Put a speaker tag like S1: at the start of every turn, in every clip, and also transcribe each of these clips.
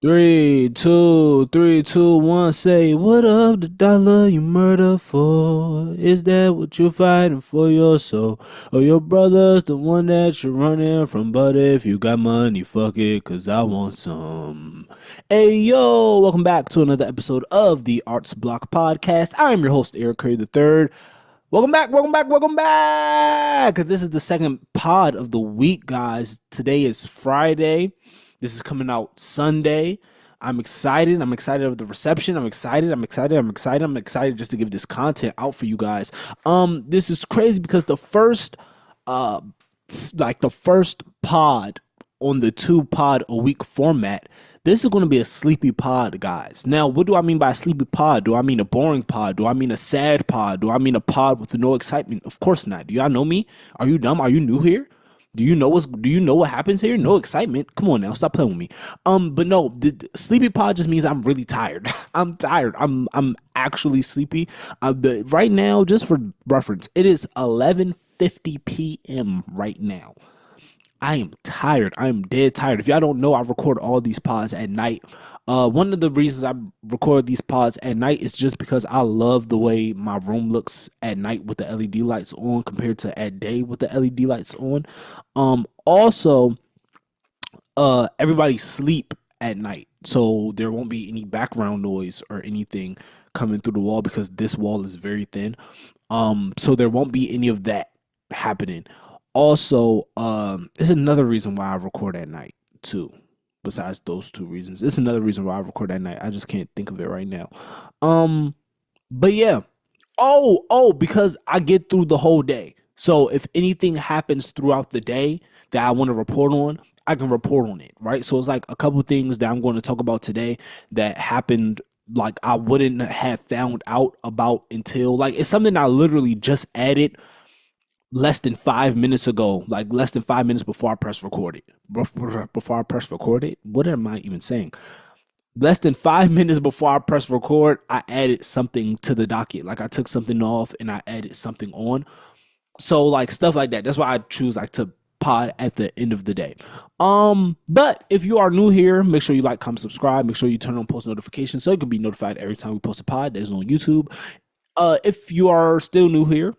S1: Three, two, one. Say, what of the dollar you murder for? Is that what you're fighting for your soul? Or your brother's the one that you're running from? But if you got money, fuck it, cause I want some. Hey, yo, welcome back to another episode of the Arts Block Podcast. I am your host, Eric Curry III. Welcome back, welcome back, welcome back. This is the second pod of the week, guys. Today is Friday. This is coming out Sunday. I'm excited. I'm excited of the reception. I'm excited. I'm excited. I'm excited. I'm excited just to give this content out for you guys. This is crazy because uh the first pod on the two pod a week format, this is going to be a sleepy pod, guys. Now, what do I mean by a sleepy pod? Do I mean a boring pod? Do I mean a sad pod? Do I mean a pod with no excitement? Of course not. Do y'all know me? Are you dumb? Are you new here? Do you know what happens here? No excitement. Come on now, stop playing with me. But no, the sleepy pod just means I'm really tired. I'm tired. I'm actually sleepy. Right now, just for reference, it is 11:50 p.m. right now. I am tired. I am dead tired. If y'all don't know, I record all these pods at night. One of the reasons I record these pods at night is just because I love the way my room looks at night with the LED lights on compared to at day with the LED lights on. Also, everybody sleep at night, so there won't be any background noise or anything coming through the wall because this wall is very thin. So there won't be any of that happening. Also, it's another reason why I record at night too. Besides those two reasons, it's another reason why I record at night. I just can't think of it right now. Um, but yeah. Because I get through the whole day. So if anything happens throughout the day that I want to report on, I can report on it, right? So it's like a couple things that I'm going to talk about today that happened like I wouldn't have found out about until like it's something I literally just added less than 5 minutes ago, like less than 5 minutes before I press record it. Before I press record it, what am I even saying? Less than 5 minutes before I press record, I added something to the docket. Like I took something off and I added something on. So like stuff like that. That's why I choose like to pod at the end of the day. But if you are new here, make sure you like, comment, subscribe. Make sure you turn on post notifications so you can be notified every time we post a pod that is on YouTube. If you are still new here,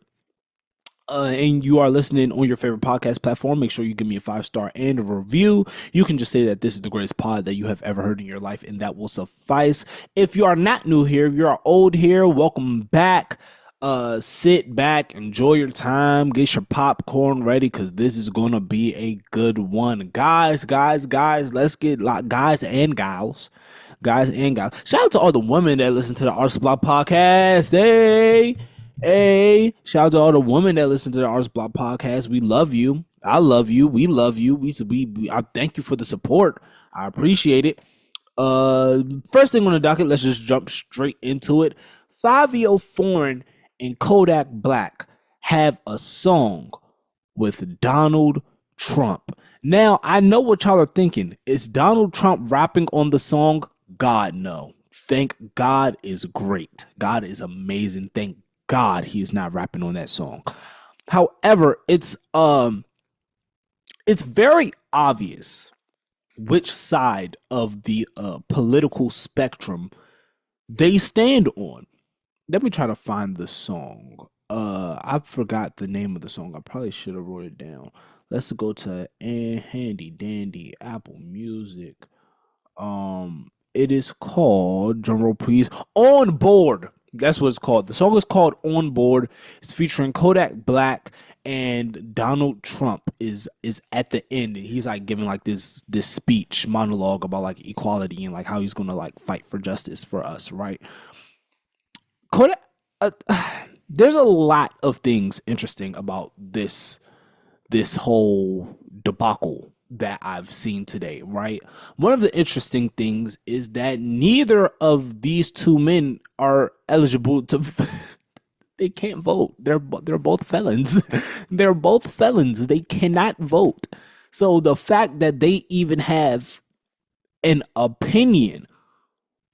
S1: and you are listening on your favorite podcast platform, make sure you give me a 5 star and a review. You can just say that this is the greatest pod that you have ever heard in your life, and that will suffice. If you are not new here, if you are old here, welcome back. Sit back, enjoy your time, get your popcorn ready, because this is gonna be a good one. Guys, let's get like guys and gals. Shout out to all the women that listen to the Arts Block podcast. Hey, shout out to all the women that listen to the Arts Block podcast. We love you. I love you. We love you. I thank you for the support. I appreciate it. First thing on the docket, let's just jump straight into it. Fabio Foreign and Kodak Black have a song with Donald Trump. Now, I know what y'all are thinking. Is Donald Trump rapping on the song? God, no. Thank God is great. God is amazing. Thank God he is not rapping on that song. However, it's very obvious which side of the political spectrum they stand on. Let me try to find the song. I forgot the name of the song. I probably should have wrote it down. Let's go to handy dandy Apple Music. It is called drumroll please. On Board. That's what it's called. The song is called On Board. It's featuring Kodak Black, and Donald Trump is at the end. He's like giving like this speech monologue about like equality and like how he's gonna like fight for justice for us, right? Kodak. Uh, there's a lot of things interesting about this whole debacle that I've seen today, right? One of the interesting things is that neither of these two men are eligible to they can't vote. They're both felons. They're both felons. They cannot vote. So the fact that they even have an opinion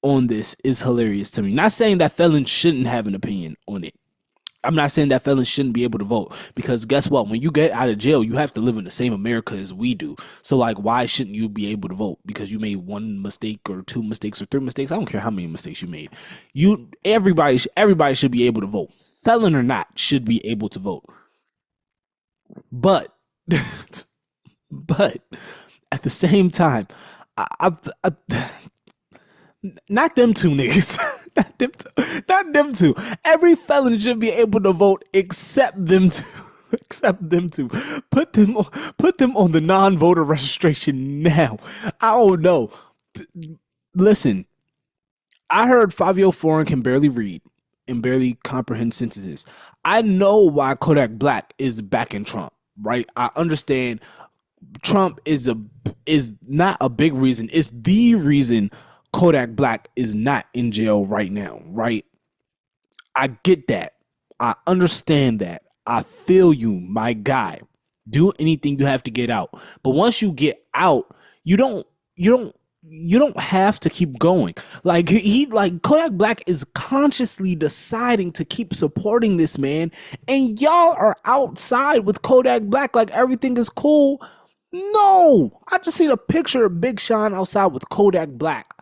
S1: on this is hilarious to me. Not saying that felons shouldn't have an opinion on it. I'm not saying that felons shouldn't be able to vote because guess what? When you get out of jail, you have to live in the same America as we do. So like, why shouldn't you be able to vote because you made one mistake or two mistakes or three mistakes? I don't care how many mistakes you made. Everybody should be able to vote, felon or not, should be able to vote. But but at the same time, I not them two niggas. Not them two. Every felon should be able to vote except them two. Except them two. Put them on the non-voter registration now. I don't know. Listen, I heard Fabio Foreign can barely read and barely comprehend sentences. I know why Kodak Black is backing Trump, right? I understand Trump is not a big reason. It's the reason Kodak Black is not in jail right now, right? I get that. I understand that. I feel you, my guy. Do anything you have to get out. But once you get out, you don't you don't you don't have to keep going. Like Kodak Black is consciously deciding to keep supporting this man and y'all are outside with Kodak Black like everything is cool. No, I just seen a picture of Big Sean outside with Kodak Black.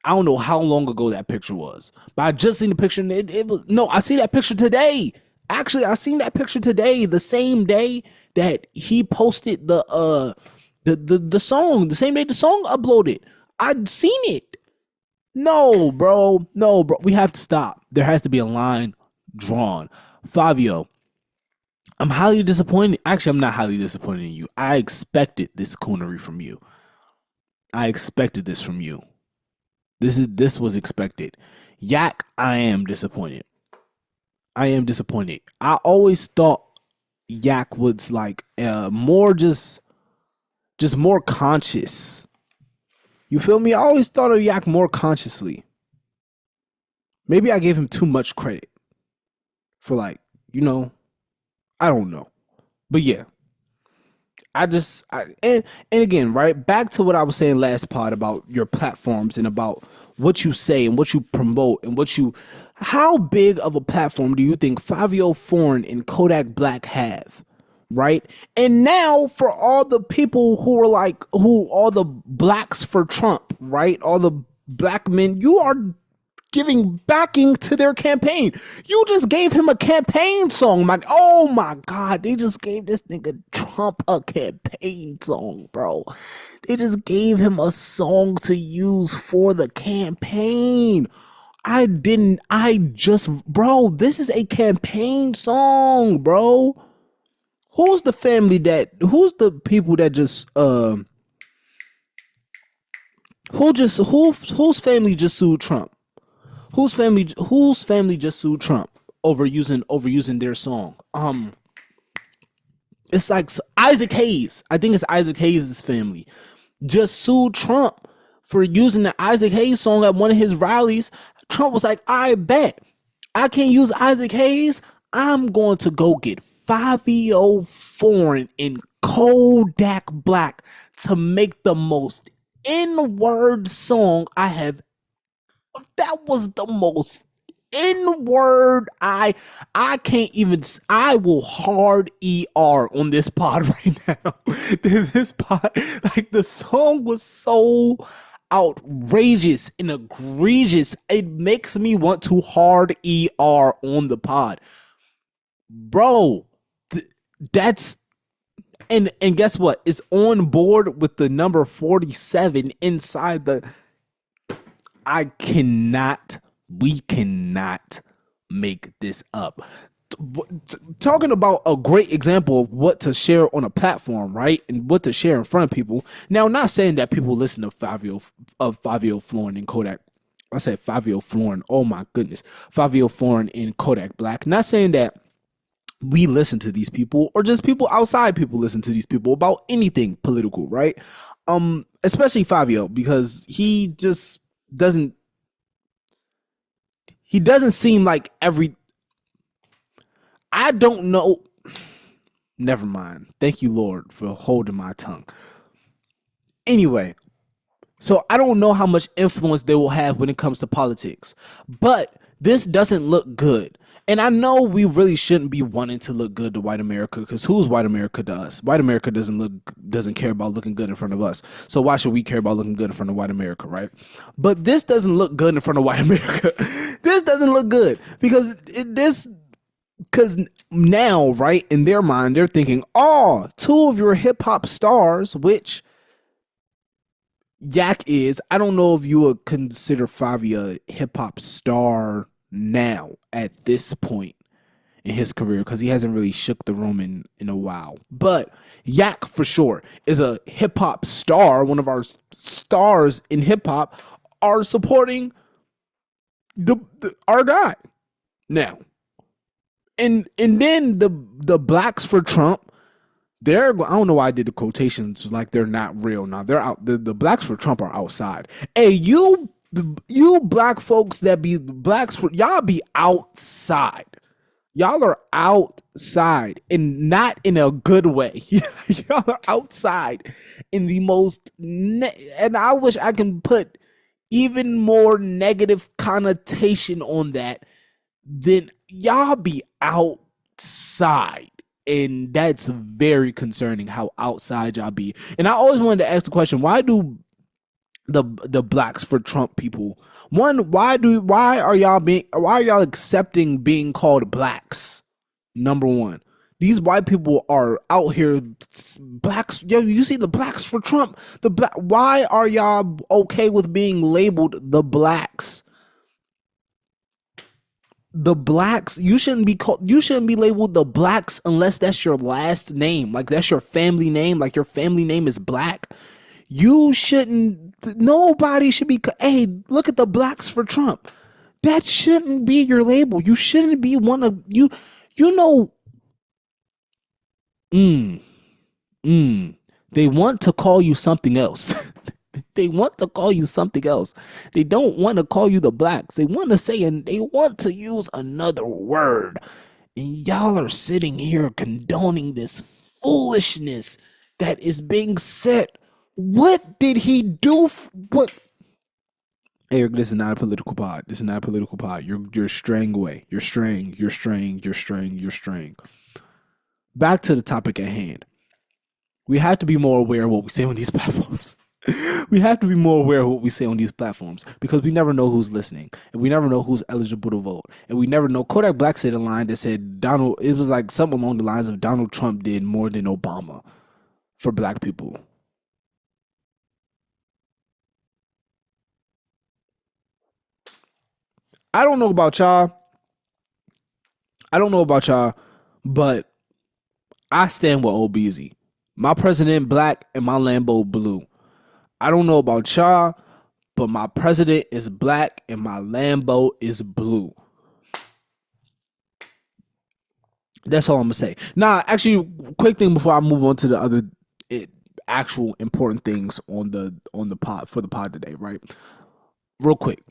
S1: I don't know how long ago that picture was, but I just seen the picture. And it was no, I see that picture today. Actually, I seen that picture today, the same day that he posted the song, the same day the song uploaded. I'd seen it. No, bro, we have to stop. There has to be a line drawn. Fabio, I'm highly disappointed. Actually, I'm not highly disappointed in you. I expected this coonery from you. I expected this from you. This was expected. Yak, I am disappointed. I am disappointed. I always thought Yak was like more just more conscious. You feel me? I always thought of Yak more consciously. Maybe I gave him too much credit for like, I don't know. But yeah, and again, right back to what I was saying last pod about your platforms and about what you say and what you promote and how big of a platform do you think Fabio Foreign and Kodak Black have? Right. And now for all the people who are like, who all the blacks for Trump, right? All the black men, you are giving backing to their campaign. You just gave him a campaign song, man. Oh my God, they just gave this nigga Trump a campaign song, bro. They just gave him a song to use for the campaign. Bro, this is a campaign song, bro. Who's the people that just, whose family just sued Trump? Whose family just sued Trump over using their song? It's like Isaac Hayes. I think it's Isaac Hayes' family just sued Trump for using the Isaac Hayes song at one of his rallies. Trump was like, I bet I can't use Isaac Hayes. I'm going to go get Fabio Foreign and Kodak Black to make the most N-word song I have. That was the most N-word. I can't even. I will hard ER on this pod right now. This pod, like the song was so outrageous and egregious. It makes me want to hard ER on the pod, bro. That's and guess what? It's on board with the number 47 inside the. We cannot make this up. Talking about a great example of what to share on a platform, right? And what to share in front of people. Now, not saying that people listen to Fabio Florin and Kodak. I said Fabio Florin. Oh my goodness. Fabio Florin and Kodak Black. Not saying that we listen to these people or just people outside people listen to these people about anything political, right? Especially Fabio, because doesn't he doesn't seem like I don't know. Never mind. Thank you, Lord, for holding my tongue. Anyway, so I don't know how much influence they will have when it comes to politics. But This doesn't look good. And I know we really shouldn't be wanting to look good to white America, because who's white America to us? White America doesn't care about looking good in front of us. So why should we care about looking good in front of white America, right? But this doesn't look good in front of white America. This doesn't look good because this because now, right, in their mind, they're thinking, oh, two of your hip hop stars, which Yak is. I don't know if you would consider Favi a hip hop star now at this point in his career, because he hasn't really shook the room in a while. But Yak for sure is a hip hop star, one of our stars in hip hop, are supporting our guy now. And then the blacks for Trump, they're, I don't know why I did the quotations like they're not real. Now they're out. The blacks for Trump are outside. Hey, you black folks that be blacks for y'all be outside. Y'all are outside, and not in a good way. Y'all are outside in the most and I wish I can put even more negative connotation on that, then y'all be outside. And that's very concerning how outside y'all be. And I always wanted to ask the question, why do the blacks for Trump people, one, why are y'all accepting being called blacks? Number one. These white people are out here, blacks. Yo, you see the blacks for Trump. Why are y'all okay with being labeled the blacks? The blacks, you shouldn't be labeled the blacks unless that's your last name, like that's your family name, like your family name is Black. You shouldn't, nobody should be, hey, look at the blacks for Trump. That shouldn't be your label. You shouldn't be one of you know. mm, they want to call you something else. They want to call you something else. They don't want to call you the blacks. They want to say, and they want to use another word. And y'all are sitting here condoning this foolishness that is being said. What did he do? What? Eric, this is not a political pod. This is not a political pod. You're straying away. You're straying. You're straying. You're straying. You're straying. Back to the topic at hand. We have to be more aware of what we say on these platforms. We have to be more aware of what we say on these platforms, because we never know who's listening, and we never know who's eligible to vote, and we never know. Kodak Black said a line that said it was like something along the lines of Donald Trump did more than Obama for black people. I don't know about y'all. I don't know about y'all, but I stand with OBZ. My president black and my Lambo blue. I don't know about y'all, but my president is black and my Lambo is blue. That's all I'm gonna say. Now, actually, quick thing before I move on to the other actual important things on the pod for the pod today, right? Real quick,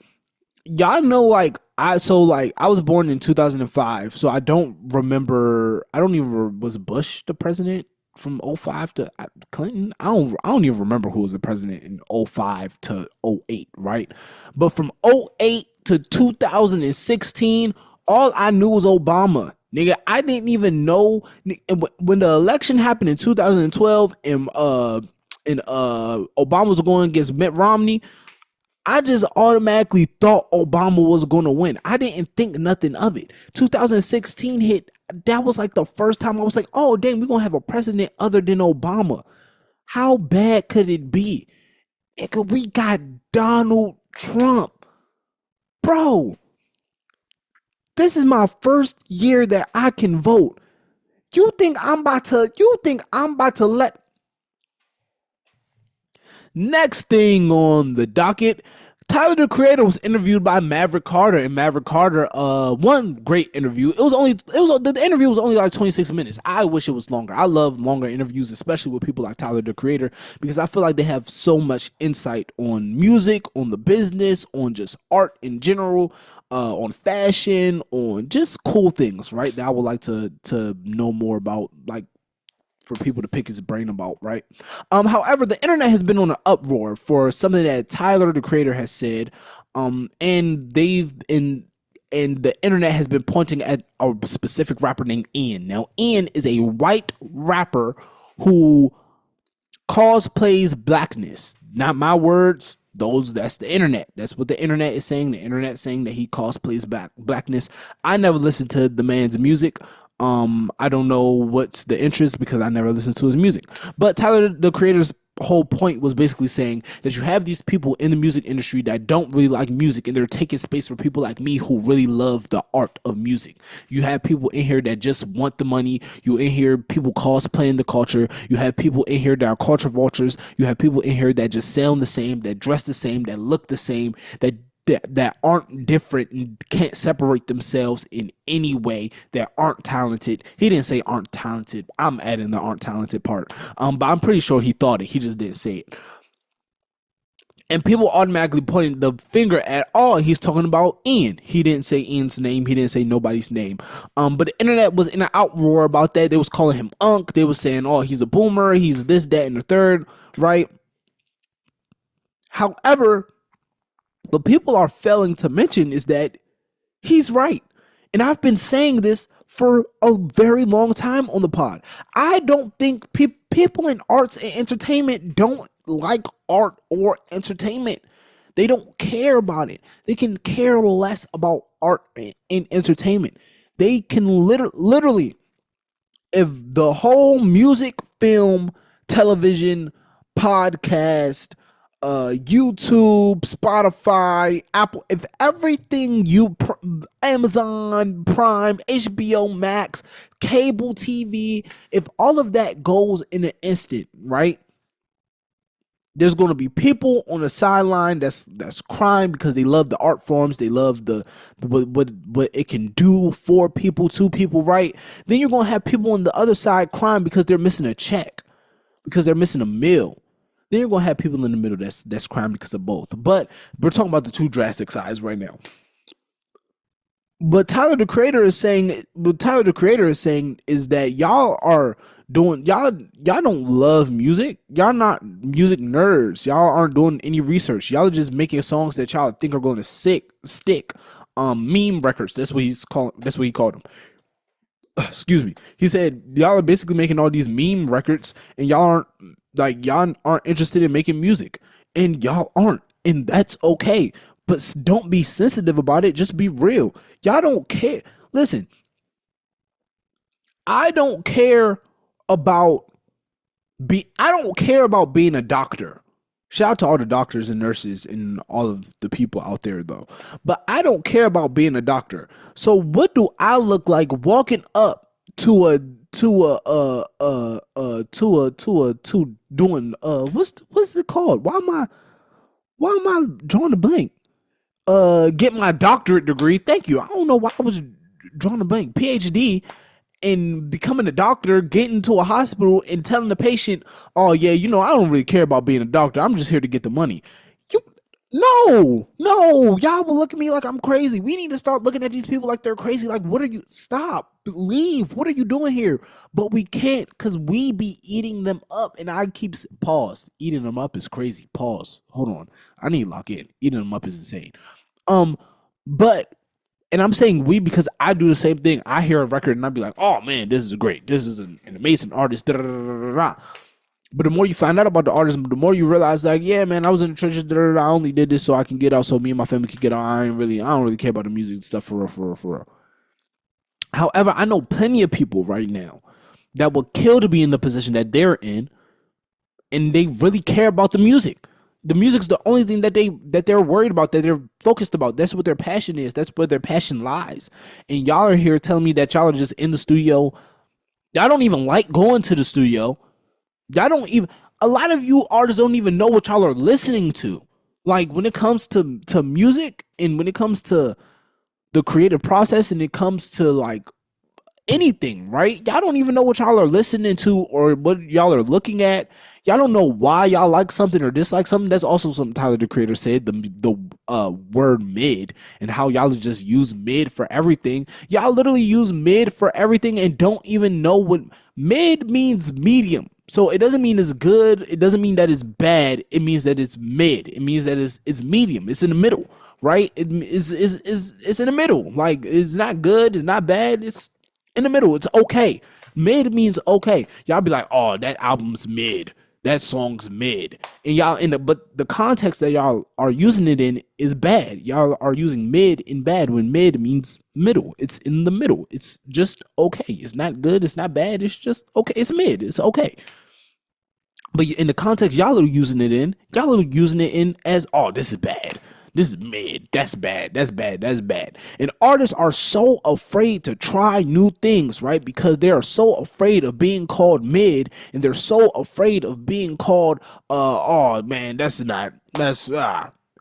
S1: y'all know, like I was born in 2005, so I don't remember. I don't even, was Bush the president from '05 to Clinton? I don't even remember who was the president in '05 to '08, right? But from '08 to 2016, all I knew was Obama. Nigga, I didn't even know when the election happened in 2012 and Obama was going against Mitt Romney. I just automatically thought Obama was going to win. I didn't think nothing of it. 2016 hit. That was like the first time I was like, oh, dang, we're going to have a president other than Obama. How bad could it be? We got Donald Trump. Bro, this is my first year that I can vote. You think I'm about to let. Next thing on the docket, Tyler the Creator was interviewed by Maverick Carter, and Maverick Carter, one great interview. The interview was only like 26 minutes. I wish it was longer. I love longer interviews, especially with people like Tyler the Creator, because I feel like they have so much insight on music, on the business, on just art in general, on fashion, on just cool things, right? That I would like to know more about, like, for people to pick his brain about, right? However, the internet has been on an uproar for something that Tyler the Creator has said, and and the internet has been pointing at a specific rapper named Ian. Now, Ian is a white rapper who cosplays blackness. Not my words. That's the internet. That's what the internet is saying. The internet saying that he cosplays blackness. I never listened to the man's music. I don't know what's the interest because I never listened to his music. But Tyler, the Creator's whole point was basically saying that you have these people in the music industry that don't really like music, and they're taking space for people like me who really love the art of music. You have people in here that just want the money. You in here people cosplaying the culture. You have people in here that are culture vultures. You have people in here that just sound the same, that dress the same, that look the same, that aren't different and can't separate themselves in any way, that aren't talented. He didn't say aren't talented. I'm adding the aren't talented part. But I'm pretty sure he thought it. He just didn't say it. And people automatically pointing the finger at, oh, he's talking about Ian. He didn't say Ian's name. He didn't say nobody's name. But the internet was in an outroar about that. They was calling him Unk. They was saying, oh, he's a boomer. He's this, that, and the third, right? However, what people are failing to mention is that he's right. And I've been saying this for a very long time on the pod. I don't think people in arts and entertainment don't like art or entertainment. They don't care about it. They can care less about art and entertainment. They can literally, if the whole music, film, television, podcast, YouTube, Spotify, Apple, if everything Amazon Prime, HBO Max, cable TV, if all of that goes in an instant, right? There's going to be people on the sideline that's crying because they love the art forms, they love what it can do for people, to people, right? Then you're going to have people on the other side crying because they're missing a check, because they're missing a meal. Then you're gonna have people in the middle that's crying because of both. But we're talking about the two drastic sides right now. But Tyler the Creator is saying is that y'all are doing y'all don't love music. Y'all not music nerds. Y'all aren't doing any research. Y'all are just making songs that y'all think are going to stick. Meme records. That's what he called them. Excuse me. He said y'all are basically making all these meme records, and y'all aren't interested in making music, and y'all aren't, and that's okay. But don't be sensitive about it. Just be real. Y'all don't care. Listen, I don't care about being a doctor. Shout out to all the doctors and nurses and all of the people out there, though. But I don't care about being a doctor. So what do I look like walking up to doing what's it called? Why am I drawing a blank? Get my doctorate degree. Thank you. I don't know why I was drawing a blank. PhD. And becoming a doctor, getting to a hospital and telling the patient, oh yeah, I don't really care about being a doctor. I'm just here to get the money. No, y'all will look at me like I'm crazy. We need to start looking at these people like they're crazy. Like, what are you? Stop, leave. What are you doing here? But we can't, because we be eating them up. And I keep pause. Eating them up is crazy. Pause. Hold on. I need to lock in. Eating them up is insane. But. And I'm saying we because I do the same thing. I hear a record and I'd be like, oh man, this is great. This is an amazing artist. Da, da, da, da, da. But the more you find out about the artist, the more you realize, like, yeah, man, I was in the trenches. Da, da, da. I only did this so I can get out, so me and my family can get out. I don't really care about the music stuff for real. However, I know plenty of people right now that would kill to be in the position that they're in, and they really care about the music. The music's the only thing that they're worried about, that they're focused about. That's what their passion is. That's where their passion lies. And y'all are here telling me that y'all are just in the studio. Y'all don't even like going to the studio. A lot of you artists don't even know what y'all are listening to. Like, when it comes to music, and when it comes to the creative process, and it comes to like anything, right? Y'all don't even know what y'all are listening to or what y'all are looking at. Y'all don't know why y'all like something or dislike something. That's also something Tyler the Creator said, the word mid, and how y'all just use mid for everything. Y'all literally use mid for everything and don't even know what mid means. Medium. So it doesn't mean it's good. It doesn't mean that it's bad. It means that it's mid. It means that it's medium. It's in the middle, right? It's in the middle. Like it's not good. It's not bad. It's in the middle. It's okay. Mid means okay. Y'all be like, oh, that album's mid. That song's mid. And y'all in the but the context that y'all are using it in is bad. Y'all are using mid in bad when mid means middle. It's in the middle. It's just okay. It's not good. It's not bad. It's just okay. It's mid. It's okay. But in the context y'all are using it in, y'all are using it in as, oh, this is bad. This is mid. That's bad. That's bad. That's bad. And artists are so afraid to try new things, right? Because they are so afraid of being called mid, and they're so afraid of being called, oh man, that's not, that's,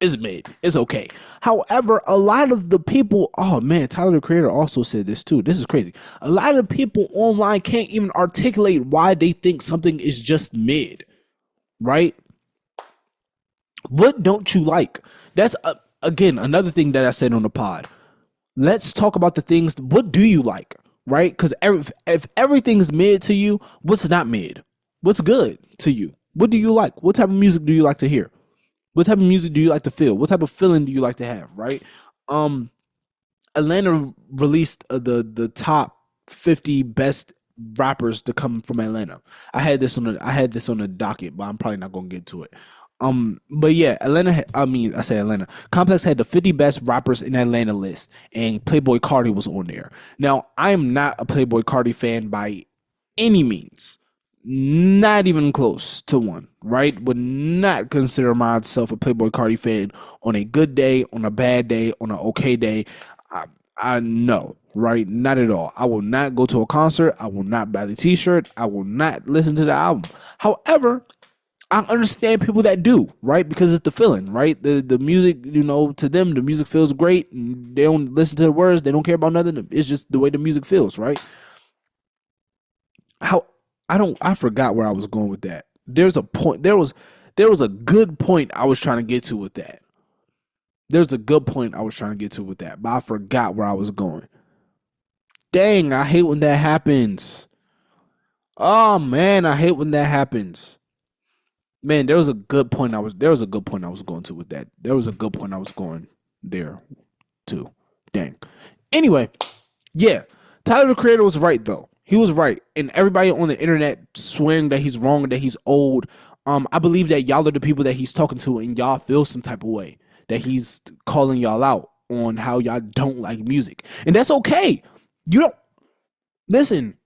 S1: it's mid. It's okay. However, a lot of the people, oh man, Tyler the Creator also said this too. This is crazy. A lot of people online can't even articulate why they think something is just mid, right? What don't you like? That's again another thing that I said on the pod. Let's talk about the things. What do you like, right? Because if everything's mid to you, what's not mid? What's good to you? What do you like? What type of music do you like to hear? What type of music do you like to feel? What type of feeling do you like to have, right? Um, Atlanta released the top 50 best rappers to come from Atlanta. I had this on the docket, but I'm probably not gonna get to it. But yeah, I say Atlanta. Complex had the 50 best rappers in Atlanta list, and Playboy Cardi was on there. Now, I am not a Playboy Cardi fan by any means, not even close to one, right? Would not consider myself a Playboy Cardi fan on a good day, on a bad day, on an okay day. I, I know, right? Not at all. I will not go to a concert. I will not buy the t-shirt. I will not listen to the album. However, I understand people that do, right? Because it's the feeling, right? The music, to them, the music feels great. And they don't listen to the words. They don't care about nothing. It's just the way the music feels, right? How I forgot where I was going with that. There's a point. There was a good point I was trying to get to with that. There's a good point I was trying to get to with that, but I forgot where I was going. Dang, I hate when that happens. Oh man, I hate when that happens. Man, there was a good point I was going to with that. There was a good point I was going there too. Dang. Anyway, yeah. Tyler the Creator was right though. He was right. And everybody on the internet swearing that he's wrong and that he's old. I believe that y'all are the people that he's talking to and y'all feel some type of way. That he's calling y'all out on how y'all don't like music. And that's okay. You don't listen.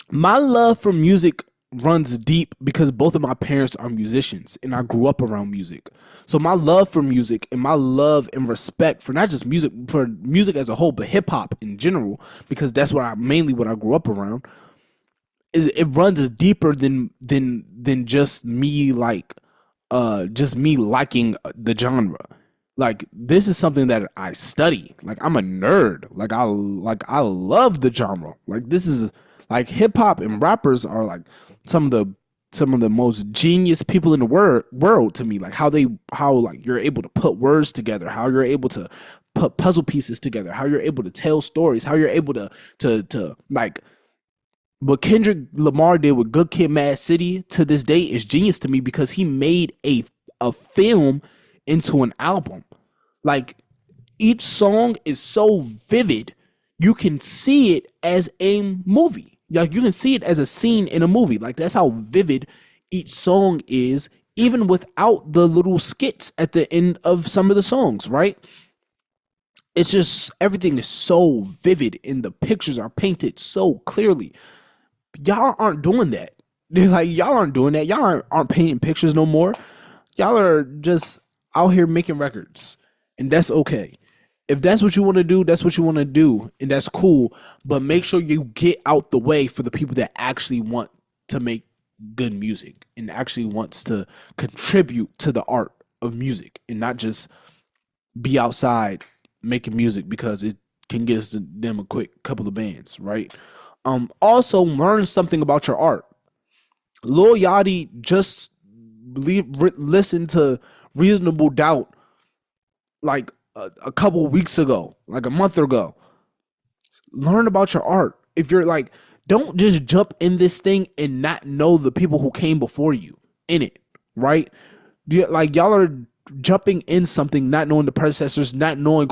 S1: My love for music runs deep because both of my parents are musicians and I grew up around music. So my love for music and my love and respect for not just music, for music as a whole, but hip hop in general, because that's mainly what I grew up around, is it runs deeper than just me liking the genre. Like this is something that I study. Like I'm a nerd. Like I love the genre. Like this is like hip hop and rappers are like some of the some of the most genius people in the world to me. Like how like you're able to put words together, how you're able to put puzzle pieces together, how you're able to tell stories, how you're able to like what Kendrick Lamar did with Good Kid, Mad City to this day is genius to me because he made a film into an album. Like each song is so vivid, you can see it as a movie. Like you can see it as a scene in a movie. Like that's how vivid each song is, even without the little skits at the end of some of the songs, right? It's just everything is so vivid and the pictures are painted so clearly. Y'all aren't doing that. Like y'all aren't doing that. Y'all aren't painting pictures no more. Y'all are just out here making records, and that's okay. If that's what you want to do, that's what you want to do, and that's cool. But make sure you get out the way for the people that actually want to make good music and actually wants to contribute to the art of music, and not just be outside making music because it can get them a quick couple of bands, right? Also learn something about your art. Lil Yachty just listened to Reasonable Doubt like a couple weeks ago, like a month ago. Learn about your art. If you're like, Don't just jump in this thing and not know the people who came before you in it, right? Like y'all are jumping in something, not knowing the predecessors, not knowing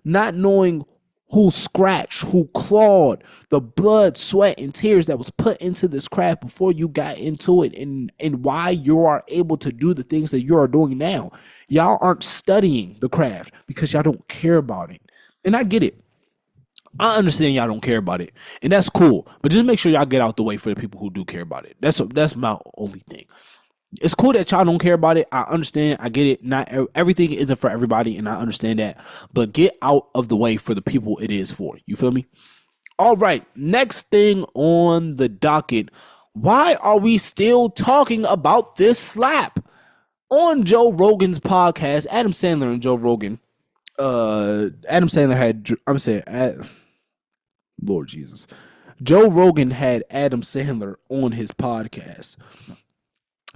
S1: not knowing who scratched, who clawed, the blood, sweat, and tears that was put into this craft before you got into it, and why you are able to do the things that you are doing now. Y'all aren't studying the craft because y'all don't care about it. And I get it. I understand y'all don't care about it, and that's cool. But just make sure y'all get out the way for the people who do care about it. That's my only thing. It's cool that y'all don't care about it. I understand. I get it. Not everything isn't for everybody, and I understand that. But get out of the way for the people it is for. You feel me? All right. Next thing on the docket. Why are we still talking about this slap? On Joe Rogan's podcast, Adam Sandler and Joe Rogan. Adam Sandler had. I'm saying, Lord Jesus. Joe Rogan had Adam Sandler on his podcast,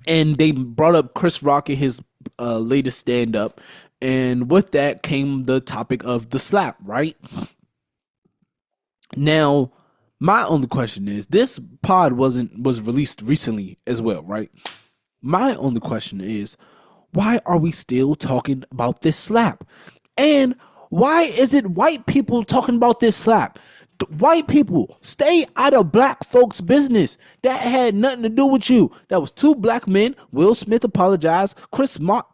S1: and they brought up Chris Rock in his latest stand up, and with that came the topic of the slap. Right now, my only question is: this pod was released recently as well, right? My only question is: why are we still talking about this slap? And why is it white people talking about this slap? White people, stay out of black folks' business. That had nothing to do with you. That was two black men. Will Smith apologized. Chris Rock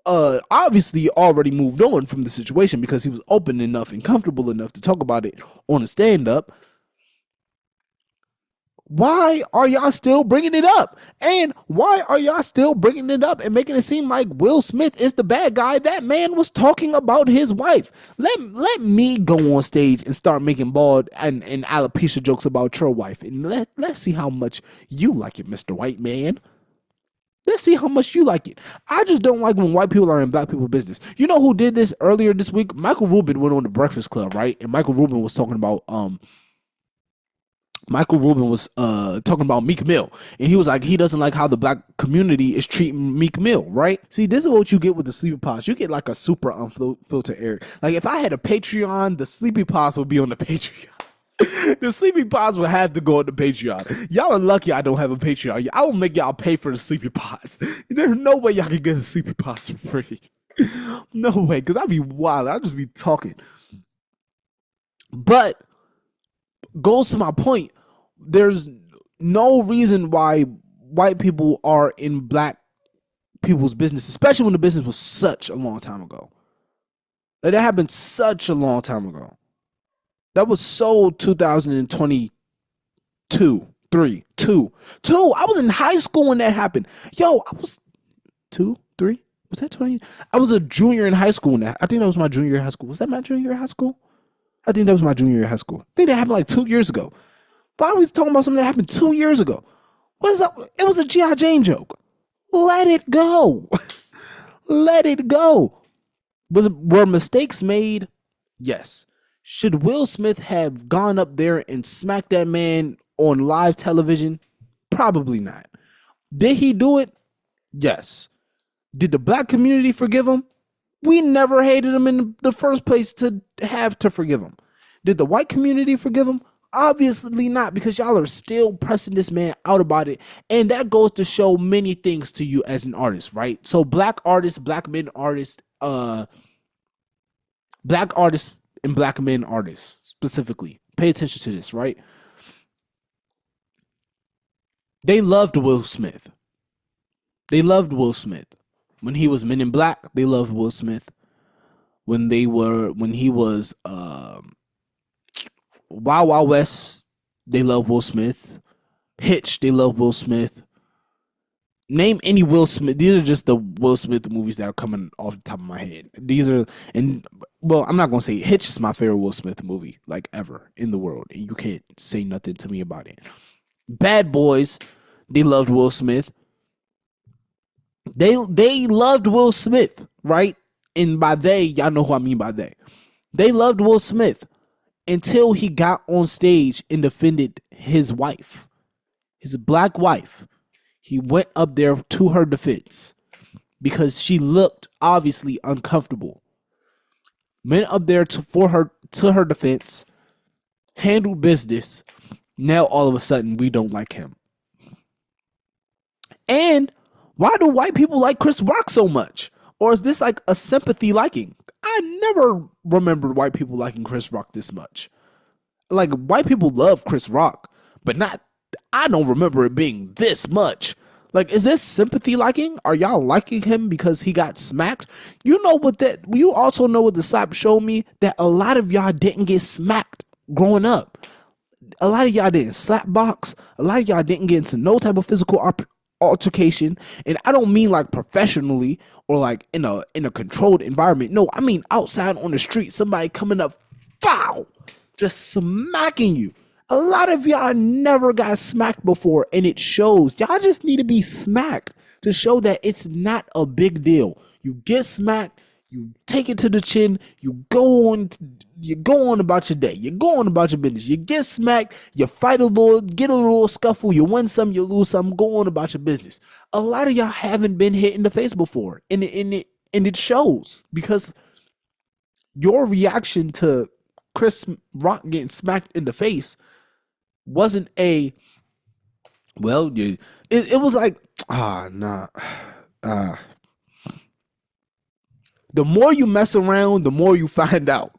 S1: obviously already moved on from the situation because he was open enough and comfortable enough to talk about it on a stand-up. Why are y'all still bringing it up? And why are y'all still bringing it up and making it seem like Will Smith is the bad guy? That man was talking about his wife. Let me go on stage and start making bald and alopecia jokes about your wife. And let's see how much you like it, Mr. White Man. Let's see how much you like it. I just don't like when white people are in black people's business. You know who did this earlier this week? Michael Rubin went on the Breakfast Club, right? And Michael Rubin was talking about talking about Meek Mill, and he was like, he doesn't like how the black community is treating Meek Mill, right? See, this is what you get with the Sleepy Pods. You get like a super unfiltered air. Like if I had a Patreon, the Sleepy Pods would be on the Patreon. The Sleepy Pods would have to go on the Patreon. Y'all are lucky I don't have a Patreon. I will make y'all pay for the Sleepy Pods. There's no way y'all can get the Sleepy Pods for free. No way, because I'd be wild. I'd just be talking. But goes to my point, there's no reason why white people are in black people's business, especially when the business was such a long time ago. Like that happened such a long time ago. That was so 2022, 3, 2. I was in high school when that happened. Yo, I was 2, 3. Was that 20? I was a junior in high school when that. I think that was my junior year of high school. Was that my junior year of high school? I think that was my junior year of high school. I think that happened like 2 years ago. But I was talking about something that happened 2 years ago. What is up? It was a G.I. Jane joke. Let it go. Let it go. Were mistakes made? Yes. Should Will Smith have gone up there and smacked that man on live television? Probably not. Did he do it? Yes. Did the black community forgive him? We never hated him in the first place to have to forgive him. Did the white community forgive him? Obviously not, because y'all are still pressing this man out about it. And that goes to show many things to you as an artist, right? So black artists, black men artists, black artists and black men artists specifically, pay attention to this, right? They loved Will Smith. They loved Will Smith. When he was Men in Black, they loved Will Smith. When he was Wild Wild West, they love Will Smith. Hitch, they love Will Smith. Name any Will Smith. These are just the Will Smith movies that are coming off the top of my head. These are, and well, I'm not gonna say Hitch is my favorite Will Smith movie like ever in the world, and you can't say nothing to me about it. Bad Boys, they loved Will Smith. They loved Will Smith, right? And by they, y'all know who I mean by they. They loved Will Smith until he got on stage and defended his wife, his black wife. He went up there to her defense because she looked obviously uncomfortable. Went up there to her defense, handled business. Now all of a sudden we don't like him. And why do white people like Chris Rock so much? Or is this like a sympathy liking? I never remembered white people liking Chris Rock this much. Like, white people love Chris Rock, but not, I don't remember it being this much. Like, is this sympathy liking? Are y'all liking him because he got smacked? You know what that, you also know what the slap showed me? That a lot of y'all didn't get smacked growing up. A lot of y'all didn't slap box. A lot of y'all didn't get into no type of physical altercation. And I don't mean like professionally or like in a controlled environment. No, I mean outside on the street, somebody coming up foul, just smacking you. A lot of y'all never got smacked before, and it shows. Y'all just need to be smacked to show that it's not a big deal. You get smacked, you take it to the chin, you go on about your day, you go on about your business. You get smacked, you fight a little, get a little scuffle, you win some, you lose some, go on about your business. A lot of y'all haven't been hit in the face before, and it shows because your reaction to Chris Rock getting smacked in the face wasn't a well. It was like nah. The more you mess around, the more you find out.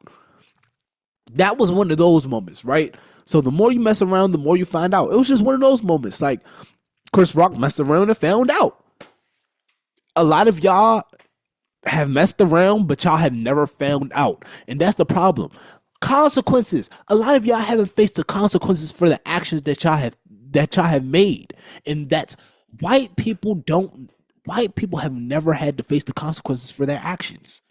S1: That was one of those moments, right? So the more you mess around, the more you find out. It was just one of those moments. Like Chris Rock messed around and found out. A lot of y'all have messed around, but y'all have never found out. And that's the problem. Consequences. A lot of y'all haven't faced the consequences for the actions that y'all have made. And that's white people have never had to face the consequences for their actions.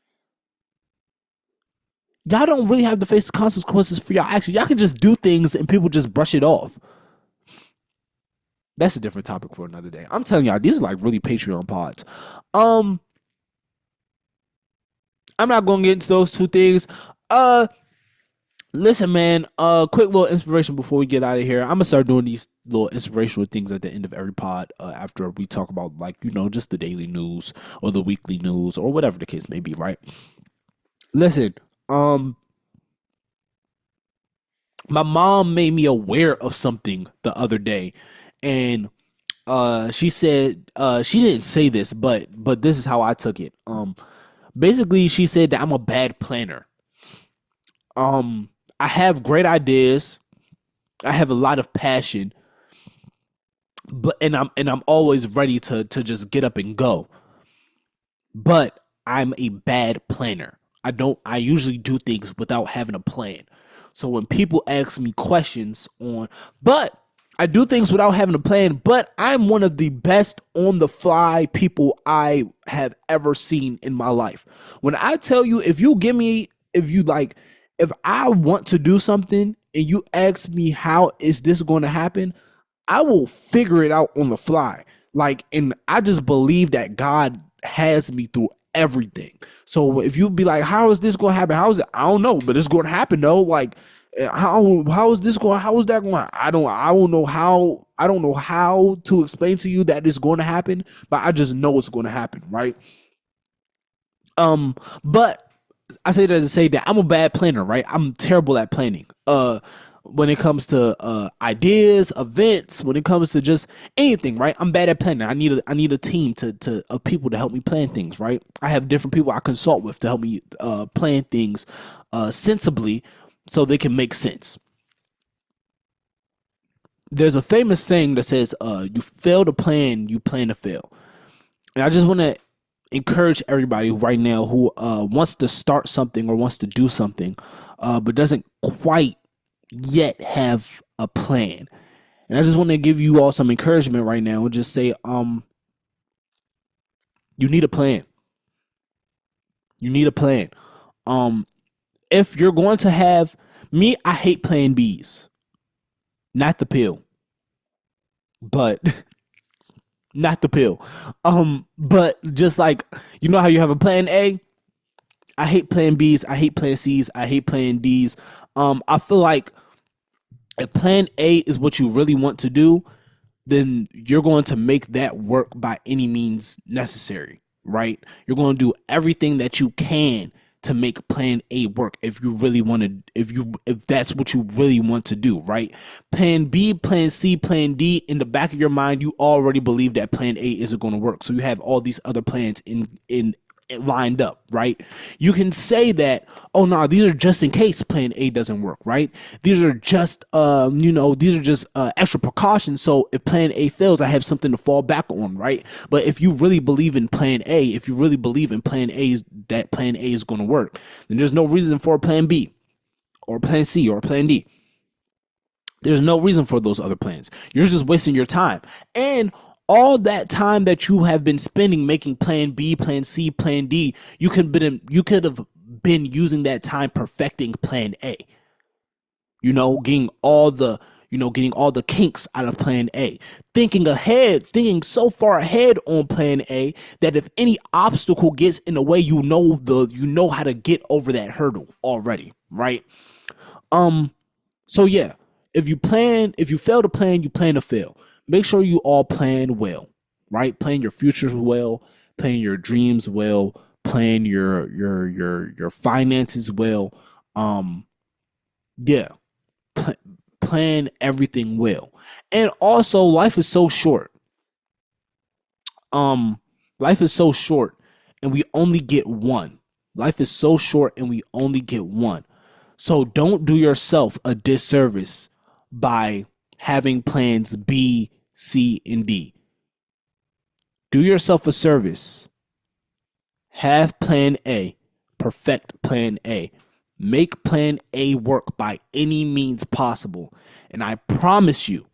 S1: Y'all don't really have to face the consequences for your actions. Y'all can just do things and people just brush it off. That's a different topic for another day. I'm telling y'all, these are like really Patreon pods. I'm not gonna get into those two things. Listen, man. Quick little inspiration before we get out of here. I'm gonna start doing these little inspirational things at the end of every pod. After we talk about like just the daily news or the weekly news or whatever the case may be. Right. Listen. My mom made me aware of something the other day, and she said she didn't say this, but this is how I took it. Basically, she said that I'm a bad planner. I have great ideas. I have a lot of passion, but I'm always ready to just get up and go. But I'm a bad planner. I usually do things without having a plan. So when people ask me questions but I do things without having a plan, but I'm one of the best on the fly people I have ever seen in my life. When I tell you, if I want to do something and you ask me how is this going to happen, I will figure it out on the fly. And I just believe that God has me through everything. So if you be like, how is this going to happen? How is it? I don't know, but it's going to happen though. How is this going? How is that going? I don't know how to explain to you that it's going to happen, but I just know it's going to happen, right? But I say that to say that I'm a bad planner, right? I'm terrible at planning. When it comes to ideas, events, when it comes to just anything, right? I'm bad at planning. I need a team of people to help me plan things, right? I have different people I consult with to help me plan things sensibly so they can make sense. There's a famous saying that says, "You fail to plan, you plan to fail." And I just want to encourage everybody right now who wants to start something or wants to do something, but doesn't quite yet have a plan. And I just want to give you all some encouragement right now and just say, you need a plan. You need a plan. If you're going to have me, I hate plan B's. Not the pill. But not the pill. But just like how you have a plan A, I hate plan B's, I hate plan C's, I hate plan D's. I feel like if plan A is what you really want to do, then you're going to make that work by any means necessary, right? You're going to do everything that you can to make plan A work if you really want to, if that's what you really want to do, right? Plan B, plan C, plan D, in the back of your mind, you already believe that plan A isn't going to work. So you have all these other plans in lined up, right? You can say that, oh no, these are just in case plan A doesn't work, right? These are just these are just extra precautions, so if plan A fails, I have something to fall back on, right? But if you really believe in plan A, if you really believe in plan A, that plan A is going to work, then there's no reason for plan B or plan C or plan D. There's no reason for those other plans. You're just wasting your time. And all that time that you have been spending making plan B, plan C, plan D, you could have been using that time perfecting plan A. Getting all the kinks out of plan A. Thinking so far ahead on plan A that if any obstacle gets in the way, you know how to get over that hurdle already, right? So yeah, if you fail to plan, you plan to fail. Make sure you all plan well, right? Plan your futures well, plan your dreams well, plan your finances well. Yeah, plan everything well. And also, life is so short. Life is so short, and we only get one. Life is so short, and we only get one. So don't do yourself a disservice by having plans B, C, and D. Do yourself a service. Have plan A. Perfect plan A. Make plan A work by any means possible. And I promise you,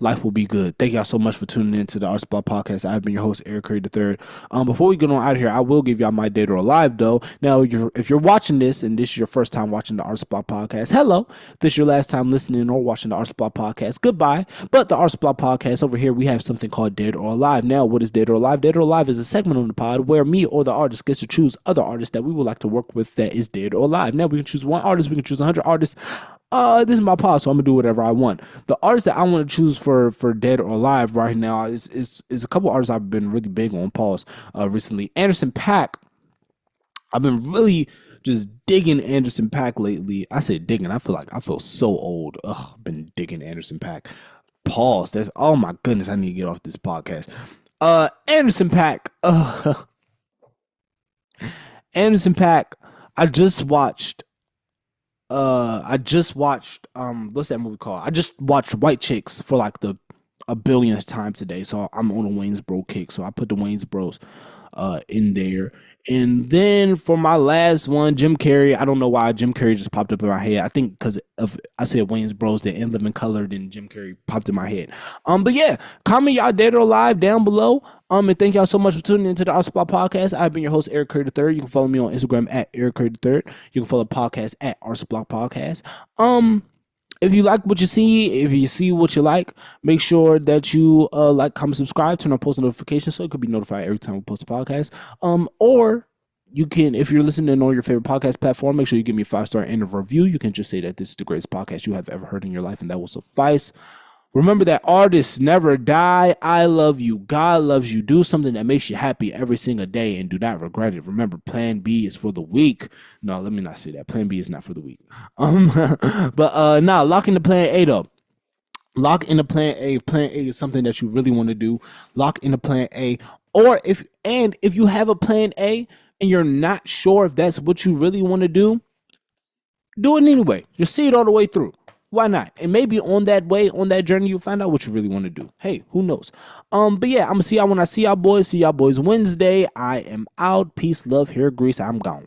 S1: life will be good. Thank y'all so much for tuning in to the Art Spot Podcast. I've been your host, Eric Curry III. Before we get on out of here, I will give y'all my Dead or Alive, though. Now, if you're watching this and this is your first time watching the Art Spot Podcast, hello. If this is your last time listening or watching the Art Spot Podcast, goodbye. But the Art Spot Podcast, over here, we have something called Dead or Alive. Now, what is Dead or Alive? Dead or Alive is a segment on the pod where me or the artist gets to choose other artists that we would like to work with that is dead or alive. Now, we can choose one artist. We can choose 100 artists. This is my pod, so I'm gonna do whatever I want. The artist that I want to choose for Dead or Alive right now is a couple artists I've been really big on. Pause. Recently, Anderson .Paak. I've been really just digging Anderson .Paak lately. I say digging. I feel so old. Ugh, I've been digging Anderson .Paak. Pause. That's, oh my goodness. I need to get off this podcast. Anderson .Paak. Anderson .Paak. I just watched what's that movie called? I just watched White Chicks for like a billionth time today. So I'm on a Waynesboro kick. So I put the Waynesboros in there. And then for my last one, Jim Carrey. I don't know why Jim Carrey just popped up in my head. I think because of I said Waynesboros, the In Living Color, then Jim Carrey popped in my head. But yeah, comment y'all Dead or Alive down below. And thank y'all so much for tuning into the Art Spot Podcast. I've been your host, Eric Curry III. You can follow me on Instagram at Eric Curry III. You can follow the podcast at Art Spot Podcast. If you like what you see, if you see what you like, make sure that you like, comment, subscribe, turn on post notifications so it could be notified every time we post a podcast. Or you can, if you're listening on your favorite podcast platform, make sure you give me a 5-star and a review. You can just say that this is the greatest podcast you have ever heard in your life, and that will suffice. Remember that artists never die. I love you. God loves you. Do something that makes you happy every single day and do not regret it. Remember, plan B is for the weak. No, let me not say that. Plan B is not for the weak. But lock into plan A though. Lock into plan A. If plan A is something that you really want to do, lock into plan A. Or if you have a plan A and you're not sure if that's what you really want to do it anyway. Just see it all the way through. Why not? And maybe on that journey, you'll find out what you really want to do. Hey, who knows? But yeah, I'm gonna see y'all when I see y'all boys. See y'all boys Wednesday. I am out. Peace, love, hair grease. I'm gone.